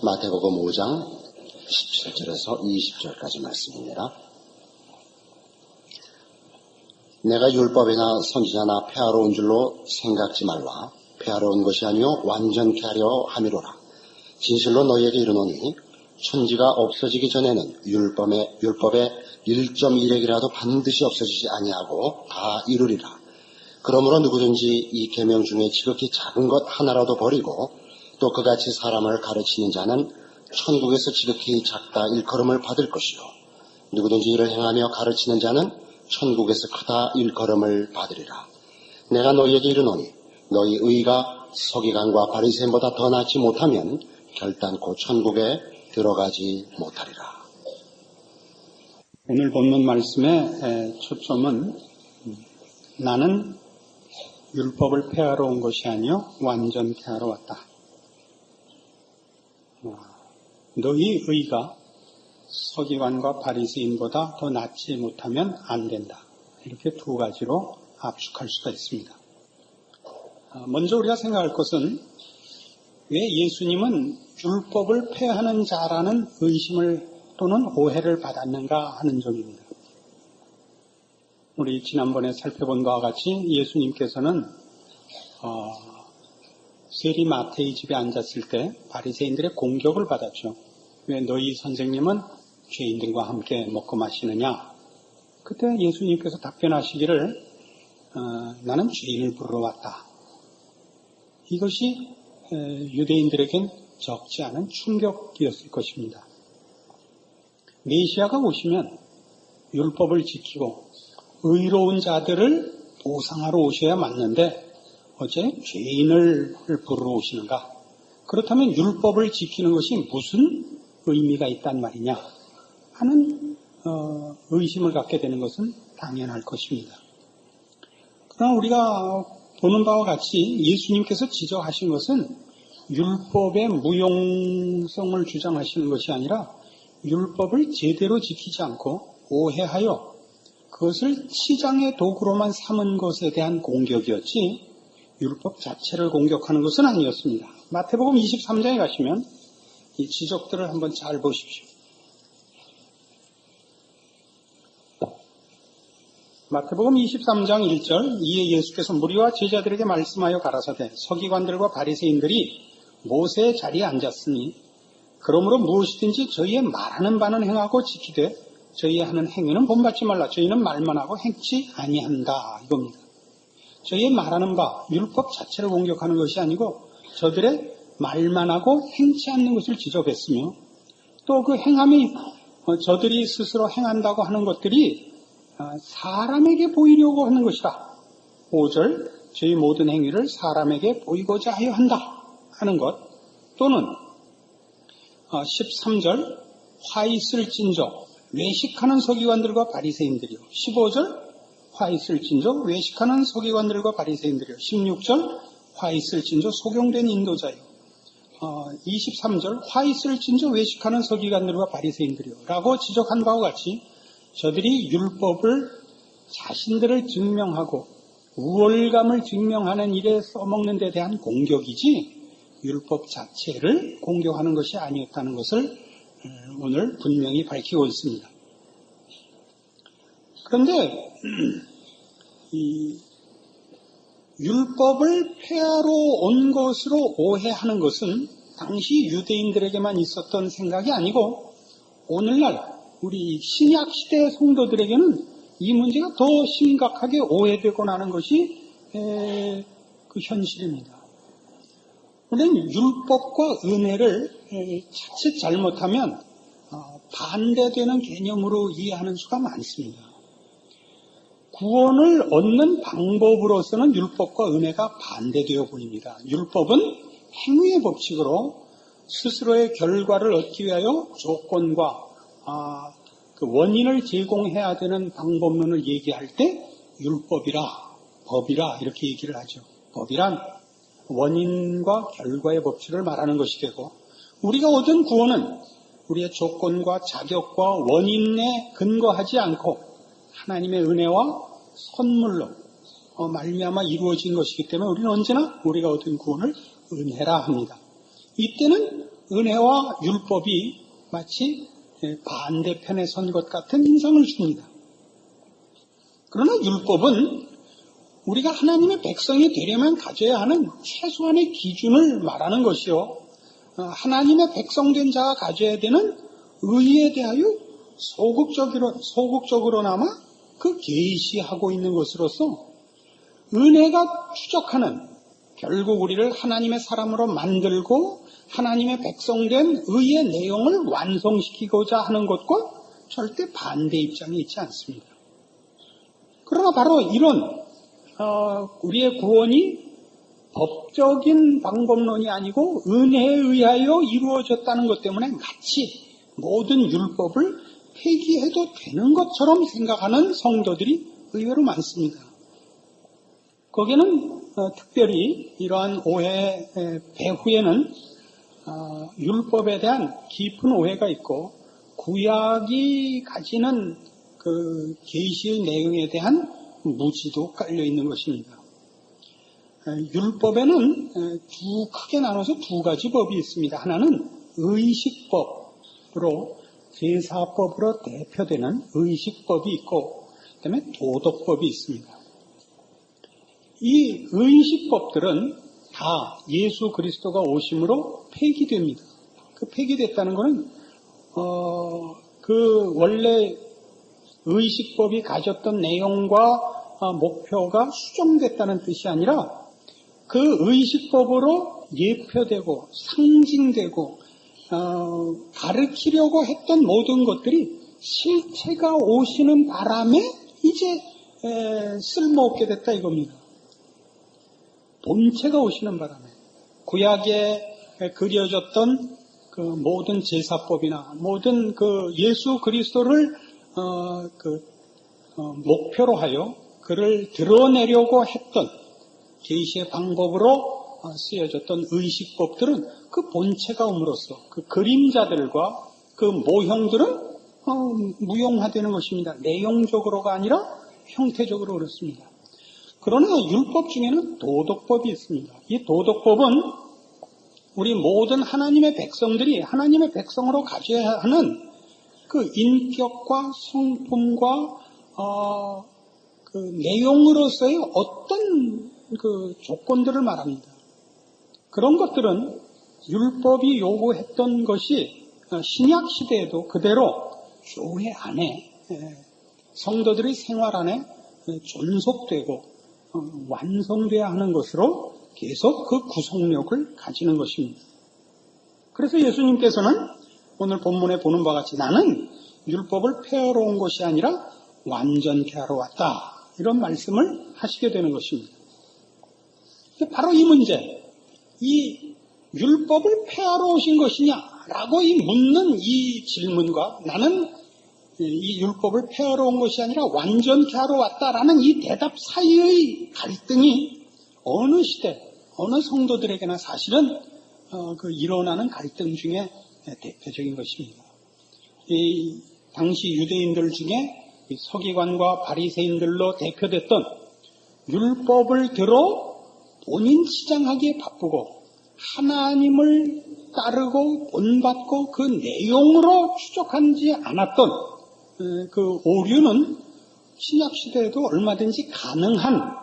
마태복음 5장 17절에서 20절까지 말씀입니다. 내가 율법이나 선지자나 폐하러 온 줄로 생각지 말라. 폐하러 온 것이 아니요 완전케 하려 함이로라. 진실로 너희에게 이르노니 천지가 없어지기 전에는 율법의 1.1핵이라도 반드시 없어지지 아니하고 다 이루리라. 그러므로 누구든지 이 계명 중에 지극히 작은 것 하나라도 버리고 또 그같이 사람을 가르치는 자는 천국에서 지극히 작다 일컬음을 받을 것이요 누구든지 이를 행하며 가르치는 자는 천국에서 크다 일컬음을 받으리라. 내가 너희에게 이르노니 너희 의가 서기관과 바리새인보다 더 낫지 못하면 결단코 천국에 들어가지 못하리라. 오늘 본문 말씀의 초점은 나는 율법을 폐하러 온 것이 아니요 완전케 하러 왔다. 너희 의가 서기관과 바리새인보다 더 낫지 못하면 안 된다. 이렇게 두 가지로 압축할 수가 있습니다. 먼저 우리가 생각할 것은 왜 예수님은 율법을 폐하는 자라는 의심을 또는 오해를 받았는가 하는 점입니다. 우리 지난번에 살펴본 바와 같이 예수님께서는 세리 마태의 집에 앉았을 때 바리새인들의 공격을 받았죠. 왜 너희 선생님은 죄인들과 함께 먹고 마시느냐? 그때 예수님께서 답변하시기를 나는 죄인을 부르러 왔다. 이것이 유대인들에겐 적지 않은 충격이었을 것입니다. 메시아가 오시면 율법을 지키고 의로운 자들을 보상하러 오셔야 맞는데 어째 죄인을 부르러 오시는가? 그렇다면 율법을 지키는 것이 무슨 의미가 있단 말이냐 하는 의심을 갖게 되는 것은 당연할 것입니다. 그러나 우리가 보는 바와 같이 예수님께서 지적하신 것은 율법의 무용성을 주장하시는 것이 아니라 율법을 제대로 지키지 않고 오해하여 그것을 치장의 도구로만 삼은 것에 대한 공격이었지 율법 자체를 공격하는 것은 아니었습니다. 마태복음 23장에 가시면 이 지적들을 한번 잘 보십시오. 마태복음 23장 1절 이에 예수께서 무리와 제자들에게 말씀하여 가라사대 서기관들과 바리새인들이 모세의 자리에 앉았으니 그러므로 무엇이든지 저희의 말하는 바는 행하고 지키되 저희의 하는 행위는 본받지 말라. 저희는 말만 하고 행치 아니한다 이겁니다. 저희의 말하는 바 율법 자체를 공격하는 것이 아니고 저들의 말만 하고 행치 않는 것을 지적했으며 또 그 행함이 저들이 스스로 행한다고 하는 것들이 사람에게 보이려고 하는 것이다. 5절 저희 모든 행위를 사람에게 보이고자 하여 한다 하는 것 또는 13절 화 있을진저 외식하는 서기관들과 바리새인들이요 15절 화 있을진저 외식하는 서기관들과 바리새인들이요 16절 화 있을진저 속용된 인도자요 23절 화 있을진저 외식하는 서기관들과 바리새인들이요 라고 지적한 바와 같이 저들이 율법을 자신들을 증명하고 우월감을 증명하는 일에 써먹는 데 대한 공격이지 율법 자체를 공격하는 것이 아니었다는 것을 오늘 분명히 밝히고 있습니다. 그런데 이 율법을 폐하러 온 것으로 오해하는 것은 당시 유대인들에게만 있었던 생각이 아니고 오늘날 우리 신약 시대의 성도들에게는 이 문제가 더 심각하게 오해되고 나는 것이 그 현실입니다. 우리는 율법과 은혜를 자칫 잘못하면 반대되는 개념으로 이해하는 수가 많습니다. 구원을 얻는 방법으로서는 율법과 은혜가 반대되어 보입니다. 율법은 행위의 법칙으로 스스로의 결과를 얻기 위하여 조건과 그 원인을 제공해야 되는 방법론을 얘기할 때 율법이라, 법이라 이렇게 얘기를 하죠. 법이란 원인과 결과의 법칙을 말하는 것이 되고 우리가 얻은 구원은 우리의 조건과 자격과 원인에 근거하지 않고 하나님의 은혜와 선물로 말미암아 이루어진 것이기 때문에 우리는 언제나 우리가 얻은 구원을 은혜라 합니다. 이때는 은혜와 율법이 마치 반대편에 선 것 같은 인상을 줍니다. 그러나 율법은 우리가 하나님의 백성이 되려면 가져야 하는 최소한의 기준을 말하는 것이요, 하나님의 백성된 자가 가져야 되는 의에 대하여 소극적으로나마 그 계시하고 있는 것으로서 은혜가 추적하는, 결국 우리를 하나님의 사람으로 만들고 하나님의 백성된 의의 내용을 완성시키고자 하는 것과 절대 반대 입장이 있지 않습니다. 그러나 바로 이런 우리의 구원이 법적인 방법론이 아니고 은혜에 의하여 이루어졌다는 것 때문에 마치 모든 율법을 폐기해도 되는 것처럼 생각하는 성도들이 의외로 많습니다. 거기에는 특별히 이러한 오해 배후에는 율법에 대한 깊은 오해가 있고 구약이 가지는 그 계시의 내용에 대한 무지도 깔려 있는 것입니다. 율법에는 크게 나눠서 두 가지 법이 있습니다. 하나는 의식법으로, 제사법으로 대표되는 의식법이 있고, 그다음에 도덕법이 있습니다. 이 의식법들은 다 예수 그리스도가 오심으로 폐기됩니다. 그 폐기됐다는 것은 그 원래 의식법이 가졌던 내용과 목표가 수정됐다는 뜻이 아니라 그 의식법으로 예표되고 상징되고 가르치려고 했던 모든 것들이 실체가 오시는 바람에 이제 쓸모없게 됐다 이겁니다. 본체가 오시는 바람에 구약에 그려졌던 그 모든 제사법이나 모든 그 예수 그리스도를 목표로 하여 그를 드러내려고 했던 계시의 방법으로 쓰여졌던 의식법들은 그 본체가 옴으로써 그 그림자들과 그 모형들은 무용화되는 것입니다. 내용적으로가 아니라 형태적으로 그렇습니다. 그러나 율법 중에는 도덕법이 있습니다. 이 도덕법은 우리 모든 하나님의 백성들이 하나님의 백성으로 가져야 하는 그 인격과 성품과 그 내용으로서의 어떤 그 조건들을 말합니다. 그런 것들은 율법이 요구했던 것이 신약 시대에도 그대로 교회 안에 성도들의 생활 안에 존속되고 완성돼야 하는 것으로 계속 그 구속력을 가지는 것입니다. 그래서 예수님께서는 오늘 본문에 보는 바와 같이 나는 율법을 폐하러 온 것이 아니라 완전케 하러 왔다, 이런 말씀을 하시게 되는 것입니다. 바로 이 문제, 이 율법을 폐하러 오신 것이냐라고 묻는 이 질문과 나는 이 율법을 폐하러 온 것이 아니라 완전케 하러 왔다라는 이 대답 사이의 갈등이 어느 시대, 어느 성도들에게나 사실은 그 일어나는 갈등 중에 대표적인 것입니다. 이 당시 유대인들 중에 서기관과 바리새인들로 대표됐던 율법을 들어 본인 치장하기에 바쁘고 하나님을 따르고 본받고 그 내용으로 추적하지 않았던 그 오류는 신약시대에도 얼마든지 가능한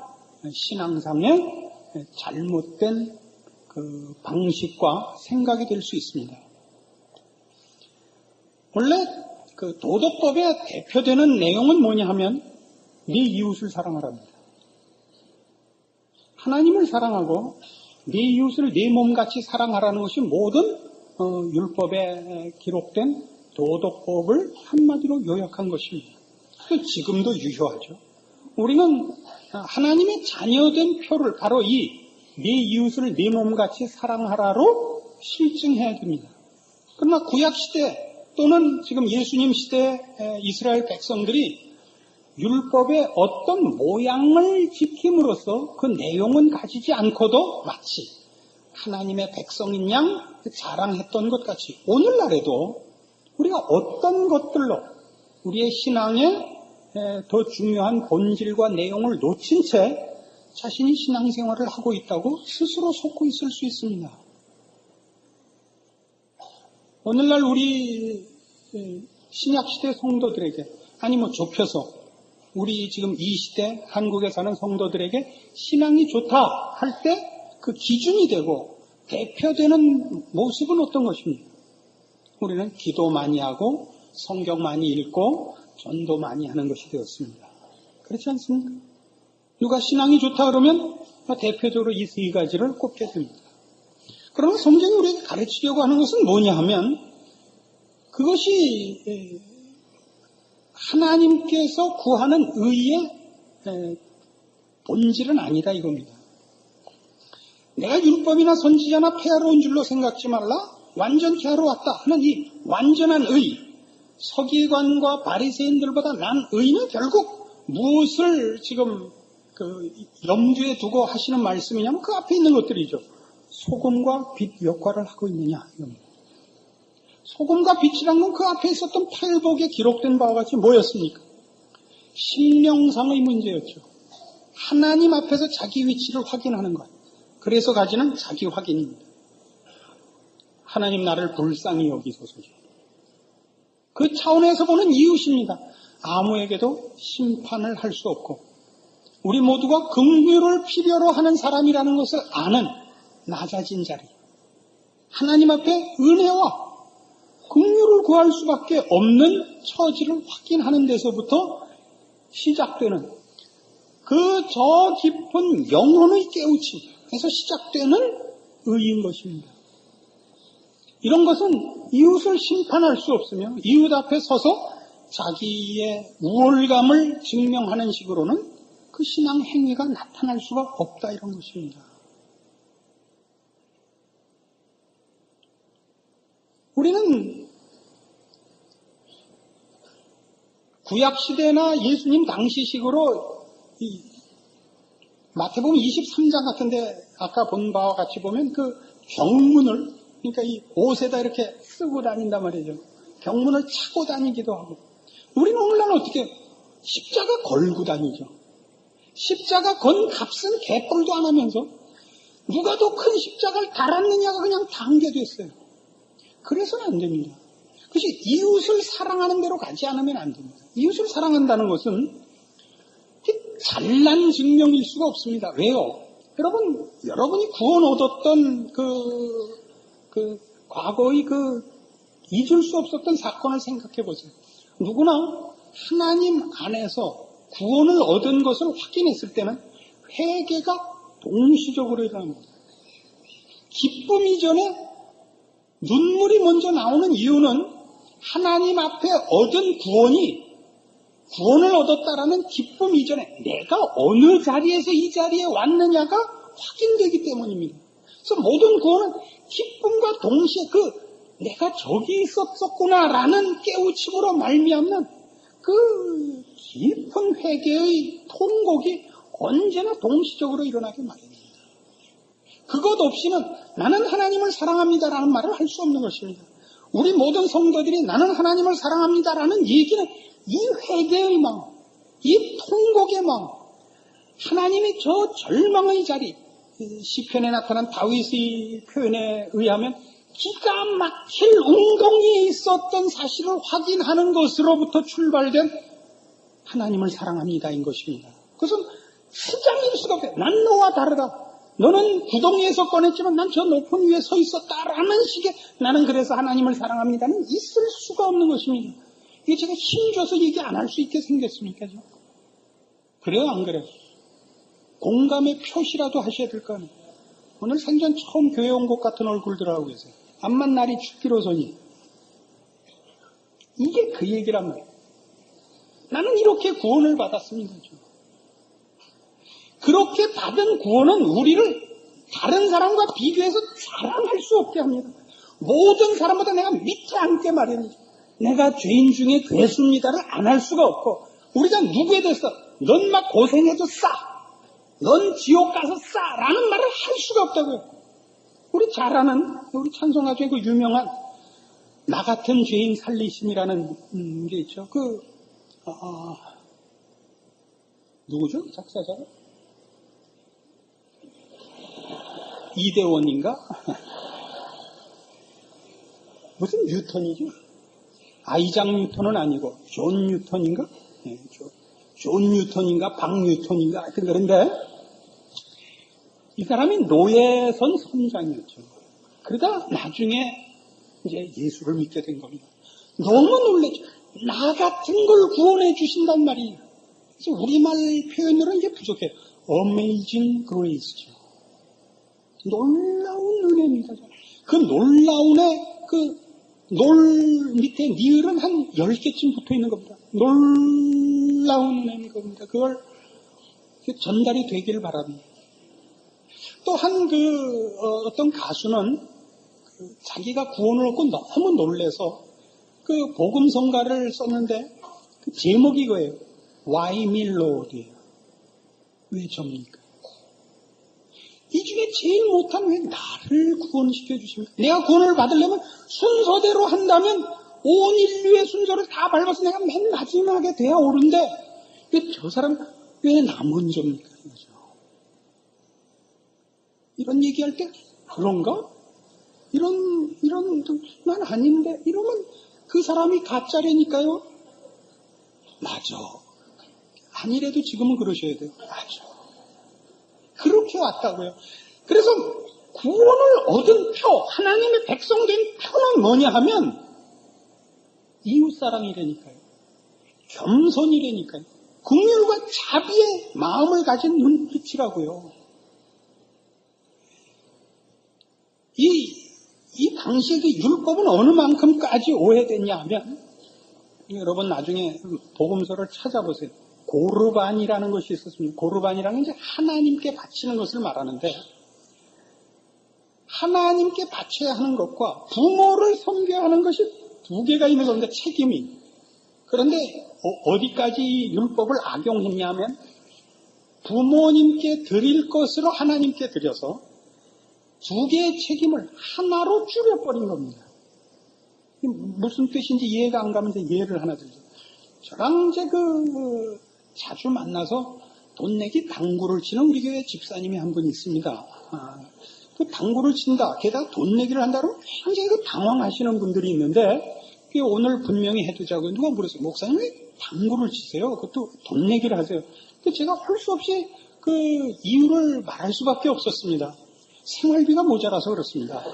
신앙상의 잘못된 그 방식과 생각이 될 수 있습니다. 원래 그 도덕법의 대표되는 내용은 뭐냐 하면 네 이웃을 사랑하랍니다. 하나님을 사랑하고 네 이웃을 네 몸같이 사랑하라는 것이 모든 율법에 기록된 도덕법을 한마디로 요약한 것입니다. 지금도 유효하죠. 우리는 하나님의 자녀된 표를 바로 이 네 이웃을 네 몸같이 사랑하라로 실증해야 됩니다. 그러나 구약시대 또는 지금 예수님 시대 이스라엘 백성들이 율법의 어떤 모양을 지킴으로써 그 내용은 가지지 않고도 마치 하나님의 백성인 양 자랑했던 것 같이 오늘날에도 우리가 어떤 것들로 우리의 신앙의 더 중요한 본질과 내용을 놓친 채 자신이 신앙생활을 하고 있다고 스스로 속고 있을 수 있습니다. 오늘날 우리 신약시대 성도들에게, 아니 좁혀서 우리 지금 이 시대 한국에 사는 성도들에게 신앙이 좋다 할 때 그 기준이 되고 대표되는 모습은 어떤 것입니까? 우리는 기도 많이 하고 성경 많이 읽고 전도 많이 하는 것이 되었습니다. 그렇지 않습니까? 누가 신앙이 좋다 그러면 대표적으로 이 세 가지를 꼽게 됩니다. 그러면 성경이 우리에게 가르치려고 하는 것은 뭐냐 하면 그것이 하나님께서 구하는 의의 본질은 아니다 이겁니다. 내가 율법이나 선지자나 폐하러 온 줄로 생각지 말라, 완전케 하러 왔다 하는 이 완전한 의, 서기관과 바리새인들보다 난 의는 결국 무엇을 지금 염두에 두고 하시는 말씀이냐면 그 앞에 있는 것들이죠. 소금과 빛 역할을 하고 있느냐 이겁니다. 소금과 빛이란 건 그 앞에 있었던 팔복에 기록된 바와 같이 뭐였습니까? 심령상의 문제였죠. 하나님 앞에서 자기 위치를 확인하는 것. 그래서 가지는 자기 확인입니다. 하나님 나를 불쌍히 여기소서죠. 그 차원에서 보는 이웃입니다. 아무에게도 심판을 할 수 없고 우리 모두가 긍휼을 필요로 하는 사람이라는 것을 아는 낮아진 자리. 하나님 앞에 은혜와 긍휼을 구할 수밖에 없는 처지를 확인하는 데서부터 시작되는 그 저 깊은 영혼의 깨우침에서 시작되는 의인 것입니다. 이런 것은 이웃을 심판할 수 없으며 이웃 앞에 서서 자기의 우월감을 증명하는 식으로는 그 신앙 행위가 나타날 수가 없다 이런 것입니다. 우리는 구약시대나 예수님 당시식으로 마태복음 23장 같은데 아까 본 바와 같이 보면 그 경문을 그러니까 이 옷에다 이렇게 쓰고 다닌단 말이죠. 경문을 차고 다니기도 하고 우리는 오늘날 어떻게 십자가 걸고 다니죠. 십자가 건 값은 개뿔도 안 하면서 누가 더 큰 십자가를 달았느냐가 그냥 단계됐어요. 그래서는 안 됩니다. 그것이 이웃을 사랑하는 대로 가지 않으면 안 됩니다. 이웃을 사랑한다는 것은 잘난 증명일 수가 없습니다. 왜요? 여러분이 구원 얻었던 과거의 잊을 수 없었던 사건을 생각해 보세요. 누구나 하나님 안에서 구원을 얻은 것을 확인했을 때는 회개가 동시적으로 일어납니다. 기쁨 이전에 눈물이 먼저 나오는 이유는 하나님 앞에 얻은 구원을 얻었다라는 기쁨 이전에 내가 어느 자리에서 이 자리에 왔느냐가 확인되기 때문입니다. 그래서 모든 구원은 기쁨과 동시에 내가 저기 있었구나라는 깨우침으로 말미암는 그 깊은 회개의 통곡이 언제나 동시적으로 일어나기 마련입니다. 그것 없이는 나는 하나님을 사랑합니다라는 말을 할 수 없는 것입니다. 우리 모든 성도들이 나는 하나님을 사랑합니다라는 얘기는 이 회개의 마음, 이 통곡의 마음, 하나님의 저 절망의 자리, 시편에 나타난 다윗의 표현에 의하면 기가 막힐 운동이 있었던 사실을 확인하는 것으로부터 출발된 하나님을 사랑합니다인 것입니다. 그것은 수장일 수가 없어요. 난 너와 다르다. 너는 구덩이에서 꺼냈지만 난 저 높은 위에 서 있었다라는 식의 나는 그래서 하나님을 사랑합니다는 있을 수가 없는 것입니다. 이게 제가 힘줘서 얘기 안 할 수 있게 생겼습니까? 그래요 안 그래요? 공감의 표시라도 하셔야 될 거 아니에요. 오늘 생전 처음 교회 온 것 같은 얼굴들 하고 계세요. 암만 날이 춥기로서니 이게 그 얘기란 말이에요. 나는 이렇게 구원을 받았습니다. 그렇게 받은 구원은 우리를 다른 사람과 비교해서 자랑할 수 없게 합니다. 모든 사람보다 내가 밑에 앉게 마련이죠. 내가 죄인 중에 괴수입니다를 안 할 수가 없고 우리가 누구에 대해서 넌 막 고생해도 싸. 넌 지옥 가서 싸. 라는 말을 할 수가 없다고요. 우리 잘 아는 우리 찬송가 중에 그 유명한 나 같은 죄인 살리심이라는 게 있죠. 누구죠? 작사자가? 이대원인가? 무슨 뉴턴이죠? 아이작 뉴턴은 아니고 존 뉴턴인가? 네, 존 뉴턴인가 박 뉴턴인가 하여튼 그런데 이 사람이 노예선 선장이었죠. 그러다 나중에 이제 예수를 믿게 된 겁니다. 너무 놀랬죠. 나 같은 걸 구원해 주신단 말이에요. 그래서 우리말 표현으로는 이게 부족해요. Amazing Grace죠. 놀라운 은혜입니다. 그 놀라운의 놀 밑에 니을은 한 10개쯤 붙어 있는 겁니다. 놀라운 은혜인 겁니다. 그걸 전달이 되기를 바랍니다. 또한 어떤 가수는 자기가 구원을 얻고 너무 놀래서 그 복음성가를 썼는데 그 제목이 이거예요. Why me Lord이에요. 왜 접니까? 이 중에 제일 못한 왜 나를 구원시켜 주십니까? 내가 구원을 받으려면 순서대로 한다면 온 인류의 순서를 다 밟아서 내가 맨 마지막에 돼야 옳은데 왜 저 사람 왜 나 먼저입니까? 이런 얘기할 때 그런가? 난 아닌데 이러면 그 사람이 가짜라니까요. 맞아. 아니래도 지금은 그러셔야 돼요. 맞아. 그렇게 왔다고요. 그래서 구원을 얻은 표, 하나님의 백성된 표는 뭐냐 하면 이웃사랑이라니까요. 겸손이라니까요. 긍휼과 자비의 마음을 가진 눈빛이라고요. 이 당시에 그 율법은 어느 만큼까지 오해됐냐 하면 여러분 나중에 복음서를 찾아보세요. 고르반이라는 것이 있었습니다. 고르반이라는 게 이제 하나님께 바치는 것을 말하는데 하나님께 바쳐야 하는 것과 부모를 섬겨야 하는 것이 두 개가 있는 겁니다. 책임이. 그런데 어디까지 율법을 악용했냐면 부모님께 드릴 것으로 하나님께 드려서 두 개의 책임을 하나로 줄여버린 겁니다. 무슨 뜻인지 이해가 안 가면 이제 예를 하나 들죠. 저랑 이제 자주 만나서 돈 내기 당구를 치는 우리 교회 집사님이 한 분 있습니다. 그 당구를 친다. 게다가 돈 내기를 한다고 굉장히 당황하시는 분들이 있는데 오늘 분명히 해두자고 누가 물었어요. 목사님 왜 당구를 치세요? 그것도 돈 내기를 하세요. 제가 할 수 없이 그 이유를 말할 수밖에 없었습니다. 생활비가 모자라서 그렇습니다.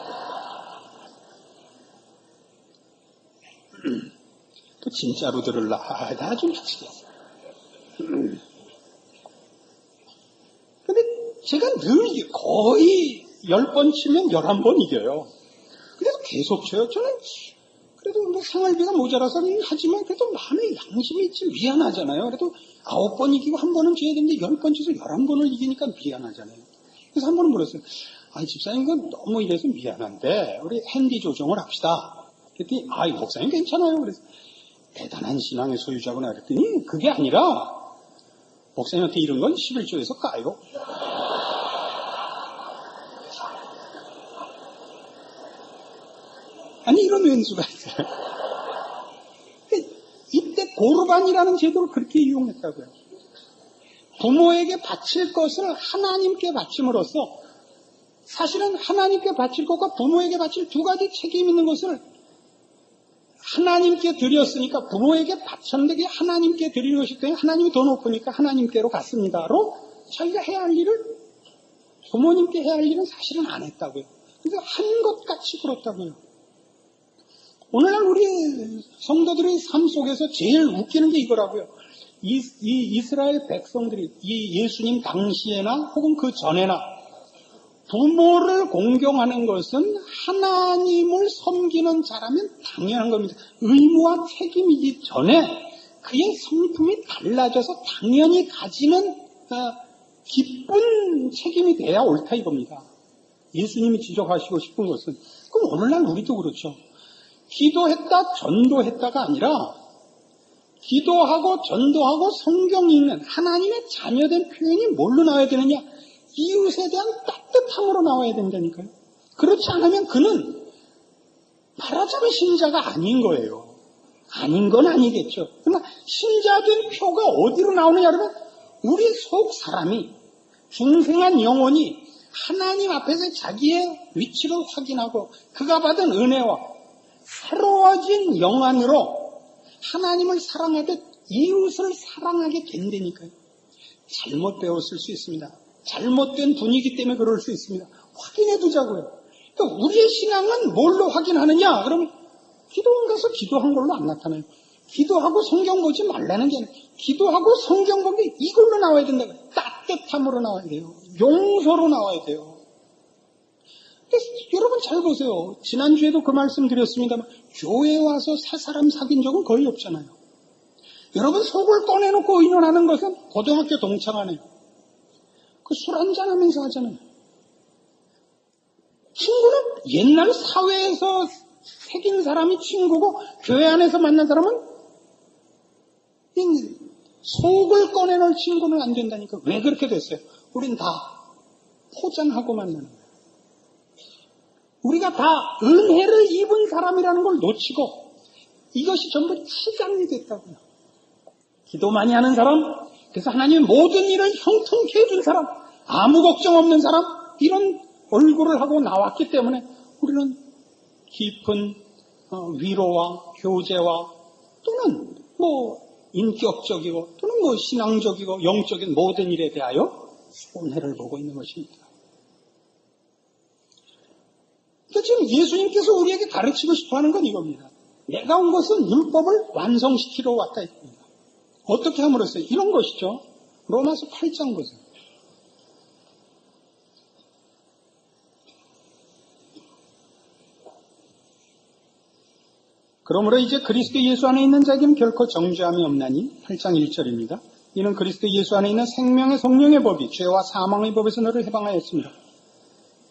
또 진짜로 들을라. 나 좀 미치겠어. 근데 제가 늘 거의 10번 치면 11번 이겨요. 그래서 계속 쳐요. 저는 그래도 뭐 생활비가 모자라서 하지만 그래도 마음에 양심이 있지 미안하잖아요. 그래도 9번 이기고 한 번은 져야 되는데 10번 쳐서 11번을 이기니까 미안하잖아요. 그래서 한 번은 물었어요. 집사님 그건 너무 이래서 미안한데 우리 핸디 조정을 합시다. 그랬더니 목사님 괜찮아요. 그래서 대단한 신앙의 소유자구나 그랬더니 그게 아니라 목사님한테 이런 건 11조에서 까요. 아니 이런 왼수가 있어요. 이때 고르반이라는 제도를 그렇게 이용했다고요. 부모에게 바칠 것을 하나님께 바침으로써 사실은 하나님께 바칠 것과 부모에게 바칠 두 가지 책임 있는 것을 하나님께 드렸으니까 부모에게 바쳤는데 그게 하나님께 드리는 것이기 때문에 하나님이 더 높으니까 하나님께로 갔습니다로 자기가 해야 할 일을 부모님께 해야 할 일은 사실은 안 했다고요. 그래서 한 것 같이 굴었다고요. 오늘날 우리 성도들의 삶 속에서 제일 웃기는 게 이거라고요. 이 이스라엘 백성들이 이 예수님 당시에나 혹은 그 전에나 부모를 공경하는 것은 하나님을 섬기는 자라면 당연한 겁니다. 의무와 책임이기 전에 그의 성품이 달라져서 당연히 가지는 기쁜 책임이 돼야 옳다 이겁니다. 예수님이 지적하시고 싶은 것은 그럼 오늘날 우리도 그렇죠. 기도했다 전도했다가 아니라 기도하고 전도하고 성경 읽는 하나님의 자녀된 표현이 뭘로 나와야 되느냐? 이웃에 대한 따뜻함으로 나와야 된다니까요. 그렇지 않으면 그는 말하자면 신자가 아닌 거예요. 아닌 건 아니겠죠. 그러나 신자된 표가 어디로 나오느냐 그러면 우리 속 사람이 중생한 영혼이 하나님 앞에서 자기의 위치를 확인하고 그가 받은 은혜와 새로워진 영 안으로 하나님을 사랑하듯 이웃을 사랑하게 된다니까요. 잘못 배웠을 수 있습니다. 잘못된 분위기 때문에 그럴 수 있습니다. 확인해 두자고요. 그러니까 우리의 신앙은 뭘로 확인하느냐? 그러면 기도원 가서 기도한 걸로 안 나타나요. 기도하고 성경 보지 말라는 게 아니라 기도하고 성경 본 게 이걸로 나와야 된다고요. 따뜻함으로 나와야 돼요. 용서로 나와야 돼요. 여러분 잘 보세요. 지난주에도 그 말씀 드렸습니다만 교회에 와서 새 사람 사귄 적은 거의 없잖아요. 여러분 속을 꺼내놓고 의논하는 것은 고등학교 동창하네요. 그 술 한잔하면서 하잖아요. 친구는 옛날 사회에서 새긴 사람이 친구고 교회 안에서 만난 사람은 속을 꺼내놓을 친구는 안 된다니까. 왜 그렇게 됐어요? 우린 다 포장하고 만나는 거예요. 우리가 다 은혜를 입은 사람이라는 걸 놓치고 이것이 전부 치장이 됐다고요. 기도 많이 하는 사람, 그래서 하나님의 모든 일을 형통케 해준 사람, 아무 걱정 없는 사람, 이런 얼굴을 하고 나왔기 때문에 우리는 깊은 위로와 교제와 또는 인격적이고 또는 신앙적이고 영적인 모든 일에 대하여 손해를 보고 있는 것입니다. 그러니까 지금 예수님께서 우리에게 가르치고 싶어 하는 건 이겁니다. 내가 온 것은 율법을 완성시키러 왔다 했습니다. 어떻게 함으로써 이런 것이죠. 로마서 8장 보세요. 그러므로 이제 그리스도 예수 안에 있는 자에게는 결코 정죄함이 없나니 8장 1절입니다. 이는 그리스도 예수 안에 있는 생명의 성령의 법이 죄와 사망의 법에서 너를 해방하였습니다.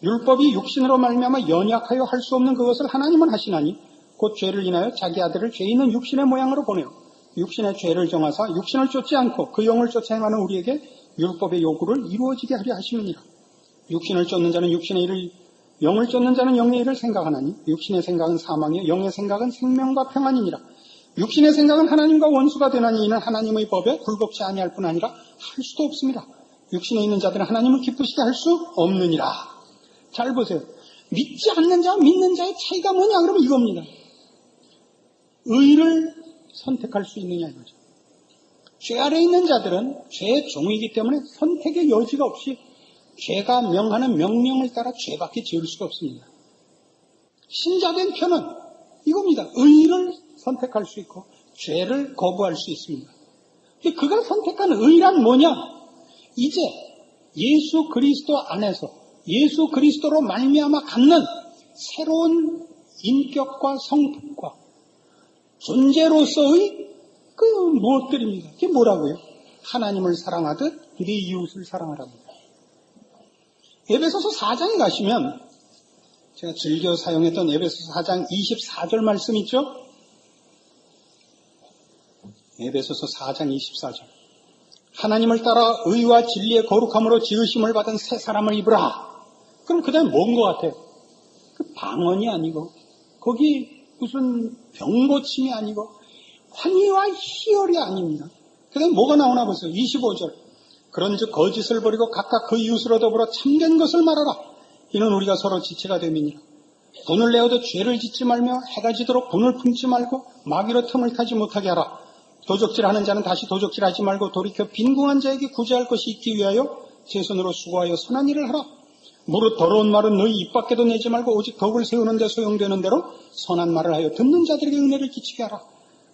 율법이 육신으로 말미암아 연약하여 할 수 없는 그것을 하나님은 하시나니 곧 죄를 인하여 자기 아들을 죄 있는 육신의 모양으로 보내어 육신의 죄를 정하사 육신을 쫓지 않고 그 영을 쫓아 행하는 우리에게 율법의 요구를 이루어지게 하려 하심이니라. 육신을 쫓는 자는 육신의 일을, 영을 쫓는 자는 영의 일을 생각하나니 육신의 생각은 사망이요 영의 생각은 생명과 평안이니라. 육신의 생각은 하나님과 원수가 되나니 이는 하나님의 법에 굴복치 아니할 뿐 아니라 할 수도 없습니다. 육신에 있는 자들은 하나님을 기쁘시게 할 수 없느니라. 잘 보세요. 믿지 않는 자와 믿는 자의 차이가 뭐냐? 그러면 이겁니다. 의를 선택할 수 있느냐 이거죠. 죄 아래 있는 자들은 죄의 종이기 때문에 선택의 여지가 없이 죄가 명하는 명령을 따라 죄밖에 지을 수가 없습니다. 신자된 편은 이겁니다. 의를 선택할 수 있고 죄를 거부할 수 있습니다. 그가 선택한 의란 뭐냐? 이제 예수 그리스도 안에서 예수 그리스도로 말미암아 갖는 새로운 인격과 성품과 존재로서의 그 무엇들입니다. 그게 뭐라고요? 하나님을 사랑하듯 네 이웃을 사랑하랍니다. 에베소서 4장에 가시면 제가 즐겨 사용했던 에베소서 4장 24절 말씀 있죠? 에베소서 4장 24절. 하나님을 따라 의와 진리의 거룩함으로 지으심을 받은 새 사람을 입으라. 그럼 그 다음에 뭔 것 같아요? 그 방언이 아니고 거기 무슨 병고침이 아니고 환희와 희열이 아닙니다. 그 다음에 뭐가 나오나 보세요. 25절. 그런즉 거짓을 버리고 각각 그 이웃으로 더불어 참된 것을 말하라. 이는 우리가 서로 지체가 됨이니라. 분을 내어도 죄를 짓지 말며 해가 지도록 분을 품지 말고 마귀로 틈을 타지 못하게 하라. 도적질하는 자는 다시 도적질하지 말고 돌이켜 빈궁한 자에게 구제할 것이 있기 위하여 제 손으로 수고하여 선한 일을 하라. 무릇 더러운 말은 너희 입 밖에도 내지 말고 오직 덕을 세우는 데 소용되는 대로 선한 말을 하여 듣는 자들에게 은혜를 끼치게 하라.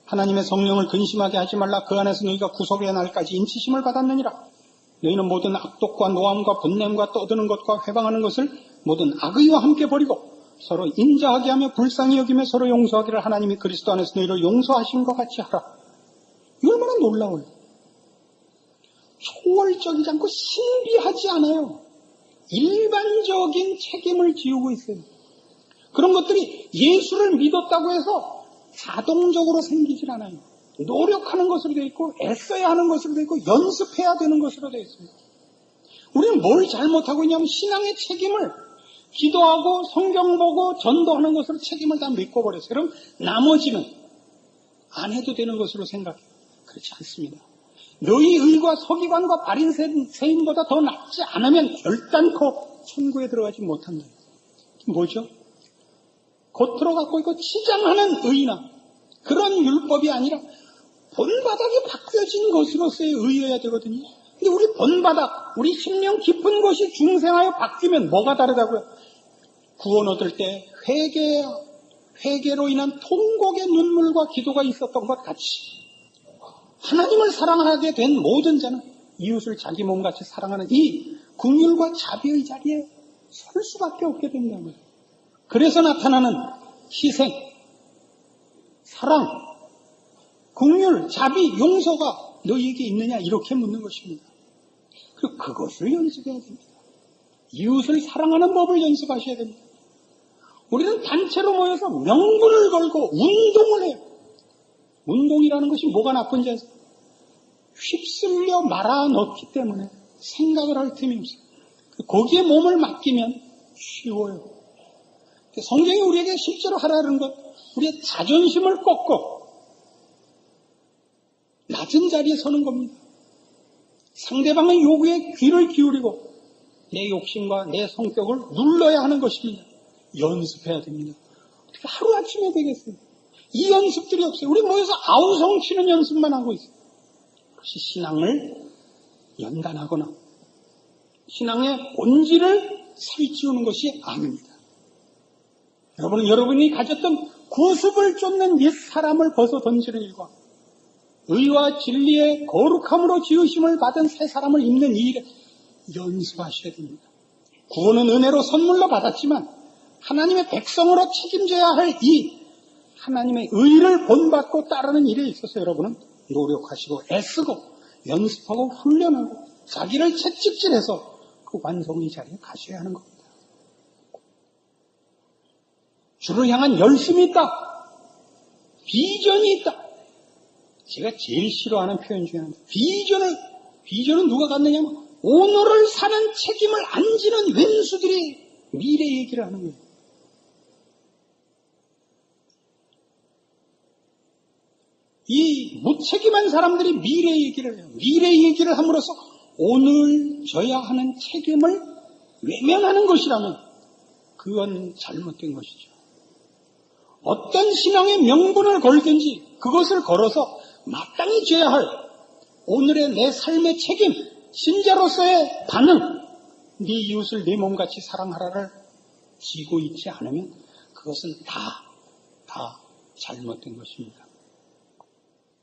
하나님의 성령을 근심하게 하지 말라. 그 안에서 너희가 구속의 날까지 인치심을 받았느니라. 너희는 모든 악독과 노함과 분냄과 떠드는 것과 회방하는 것을 모든 악의와 함께 버리고 서로 인자하게 하며 불쌍히 여기며 서로 용서하기를 하나님이 그리스도 안에서 너희를 용서하신 것 같이 하라. 이거 얼마나 놀라워요. 초월적이지 않고 신비하지 않아요. 일반적인 책임을 지우고 있어요. 그런 것들이 예수를 믿었다고 해서 자동적으로 생기질 않아요. 노력하는 것으로 되어 있고 애써야 하는 것으로 되어 있고 연습해야 되는 것으로 되어 있습니다. 우리는 뭘 잘못하고 있냐면 신앙의 책임을 기도하고 성경 보고 전도하는 것으로 책임을 다 믿고 버렸어요. 그럼 나머지는 안 해도 되는 것으로 생각해요. 그렇지 않습니다. 너희 의과 서기관과 바리새인보다 더 낫지 않으면 결단코 천국에 들어가지 못한다. 뭐죠? 겉으로 갖고 있고 치장하는 의나 그런 율법이 아니라 본바닥이 바뀌어진 것으로서의 의여야 되거든요. 근데 우리 본바닥, 우리 심령 깊은 것이 중생하여 바뀌면 뭐가 다르다고요? 구원 얻을 때 회개로 인한 통곡의 눈물과 기도가 있었던 것 같이 하나님을 사랑하게 된 모든 자는 이웃을 자기 몸같이 사랑하는 이 긍휼과 자비의 자리에 설 수밖에 없게 된다고요. 그래서 나타나는 희생, 사랑, 긍휼, 자비, 용서가 너희에게 있느냐 이렇게 묻는 것입니다. 그리고 그것을 연습해야 됩니다. 이웃을 사랑하는 법을 연습하셔야 됩니다. 우리는 단체로 모여서 명분을 걸고 운동을 해요. 운동이라는 것이 뭐가 나쁜지 아세요? 휩쓸려 말아 넣기 때문에 생각을 할 틈이 없어요. 거기에 몸을 맡기면 쉬워요. 성경이 우리에게 실제로 하라는 것, 우리의 자존심을 꺾고 낮은 자리에 서는 겁니다. 상대방의 요구에 귀를 기울이고 내 욕심과 내 성격을 눌러야 하는 것입니다. 연습해야 됩니다. 어떻게 하루아침에 되겠어요? 이 연습들이 없어요. 우리 모여서 아우성 치는 연습만 하고 있어요. 그것이 신앙을 연단하거나 신앙의 본질을 살찌우는 것이 아닙니다. 여러분은 여러분이 가졌던 구습을 쫓는 옛 사람을 벗어 던지는 일과 의와 진리의 거룩함으로 지으심을 받은 새 사람을 입는 이 일을 연습하셔야 됩니다. 구원은 은혜로 선물로 받았지만 하나님의 백성으로 책임져야 할 이 하나님의 의를 본받고 따르는 일에 있어서 여러분은 노력하시고 애쓰고 연습하고 훈련하고 자기를 채찍질해서 그 완성의 자리에 가셔야 하는 겁니다. 주를 향한 열심이 있다. 비전이 있다. 제가 제일 싫어하는 표현 중에 하나입니다. 비전은 누가 갖느냐면 오늘을 사는 책임을 안 지는 왼수들이 미래 얘기를 하는 거예요. 이 무책임한 사람들이 미래 얘기를 해요. 미래 얘기를 함으로써 오늘 져야 하는 책임을 외면하는 것이라면 그건 잘못된 것이죠. 어떤 신앙의 명분을 걸든지 그것을 걸어서 마땅히 져야 할 오늘의 내 삶의 책임, 신자로서의 반응, 네 이웃을 내 몸같이 사랑하라를 지고 있지 않으면 그것은 다 잘못된 것입니다.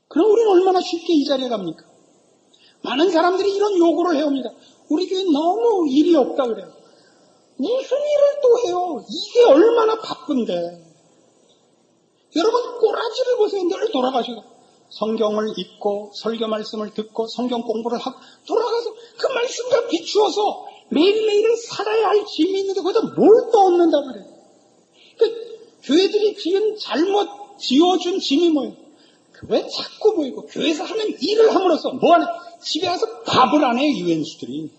그럼 우리는 얼마나 쉽게 이 자리에 갑니까? 많은 사람들이 이런 요구를 해옵니다. 우리 교회 너무 일이 없다 그래요. 무슨 일을 또 해요? 이게 얼마나 바쁜데. 여러분 꼬라지를 보세요. 늘 돌아가시고 성경을 읽고 설교 말씀을 듣고 성경 공부를 하고 돌아가서 그 말씀과 비추어서 매일매일을 살아야 할 짐이 있는데 거기다 뭘 또 얻는다 그래요. 교회들이 잘못 지어준 짐이 뭐예요? 왜 자꾸 보이고 교회에서 하는 일을 함으로써 뭐하냐? 집에 가서 밥을 안 해요. 유엔수들이.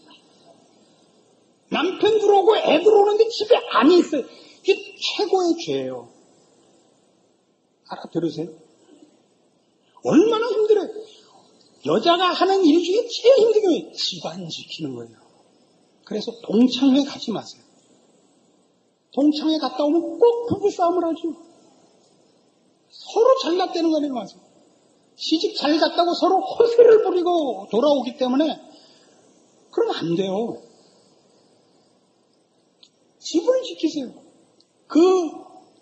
남편 들어오고 애 들어오는데 집에 안 있어요. 이게 최고의 죄예요. 알아들으세요? 얼마나 힘들어요. 여자가 하는 일 중에 제일 힘든 게 집안 지키는 거예요. 그래서 동창회 가지 마세요. 동창회 갔다 오면 꼭 부부싸움을 하죠. 서로 잘났다는 거예요. 와서. 시집 잘 갔다고 서로 허세를 부리고 돌아오기 때문에 그러면 안 돼요. 집을 지키세요. 그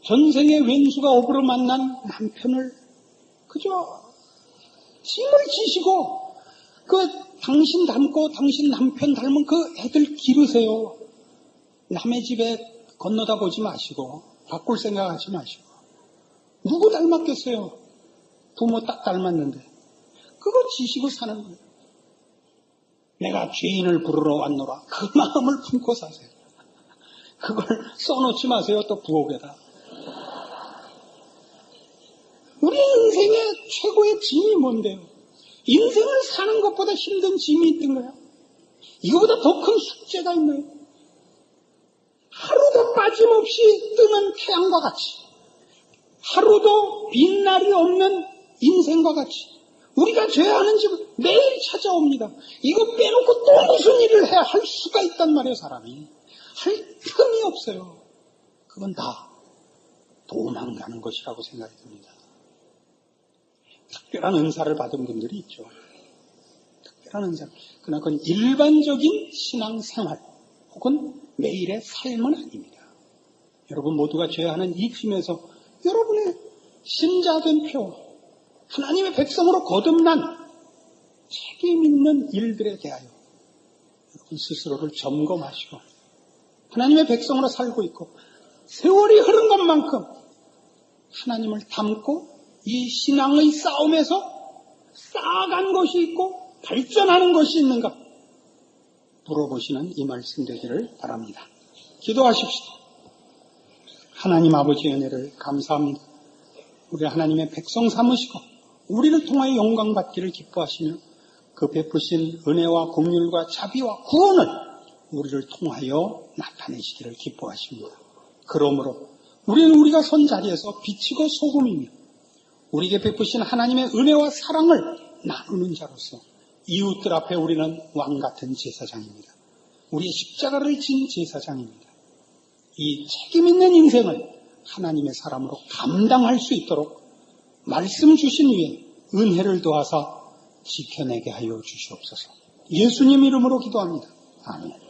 전생의 왼수가 업으로 만난 남편을 그저 짐을 지시고 그 당신 닮고 당신 남편 닮은 그 애들 기르세요. 남의 집에 건너다 보지 마시고 바꿀 생각하지 마시고 누구 닮았겠어요? 부모 딱 닮았는데 그거 지시고 사는 거예요. 내가 죄인을 부르러 왔노라. 그 마음을 품고 사세요. 그걸 써놓지 마세요. 또 부엌에다. 우리 인생의 최고의 짐이 뭔데요? 인생을 사는 것보다 힘든 짐이 있던가요? 이거보다 더 큰 숙제가 있나요? 하루도 빠짐없이 뜨는 태양과 같이 하루도 빛날이 없는 인생과 같이 우리가 져야 하는 집은 매일 찾아옵니다. 이거 빼놓고 또 무슨 일을 해야 할 수가 있단 말이에요. 사람이 할 틈이 없어요. 그건 다 도망가는 것이라고 생각이 듭니다. 특별한 은사를 받은 분들이 있죠. 특별한 은사. 그러나 그건 일반적인 신앙생활 혹은 매일의 삶은 아닙니다. 여러분 모두가 죄하는 이 팀에서 여러분의 신자된 표, 하나님의 백성으로 거듭난 책임 있는 일들에 대하여 여러분 스스로를 점검하시고 하나님의 백성으로 살고 있고 세월이 흐른 것만큼 하나님을 닮고 이 신앙의 싸움에서 쌓아간 것이 있고 발전하는 것이 있는가 물어보시는 이 말씀 되기를 바랍니다. 기도하십시오. 하나님 아버지의 은혜를 감사합니다. 우리 하나님의 백성 삼으시고 우리를 통하여 영광 받기를 기뻐하시며 그 베푸신 은혜와 긍휼과 자비와 구원을 우리를 통하여 나타내시기를 기뻐하십니다. 그러므로 우리는 우리가 선 자리에서 빛이고 소금이며 우리에게 베푸신 하나님의 은혜와 사랑을 나누는 자로서 이웃들 앞에 우리는 왕같은 제사장입니다. 우리의 십자가를 진 제사장입니다. 이 책임 있는 인생을 하나님의 사람으로 감당할 수 있도록 말씀 주신 위에 은혜를 더하사 지켜내게 하여 주시옵소서. 예수님 이름으로 기도합니다. 아멘.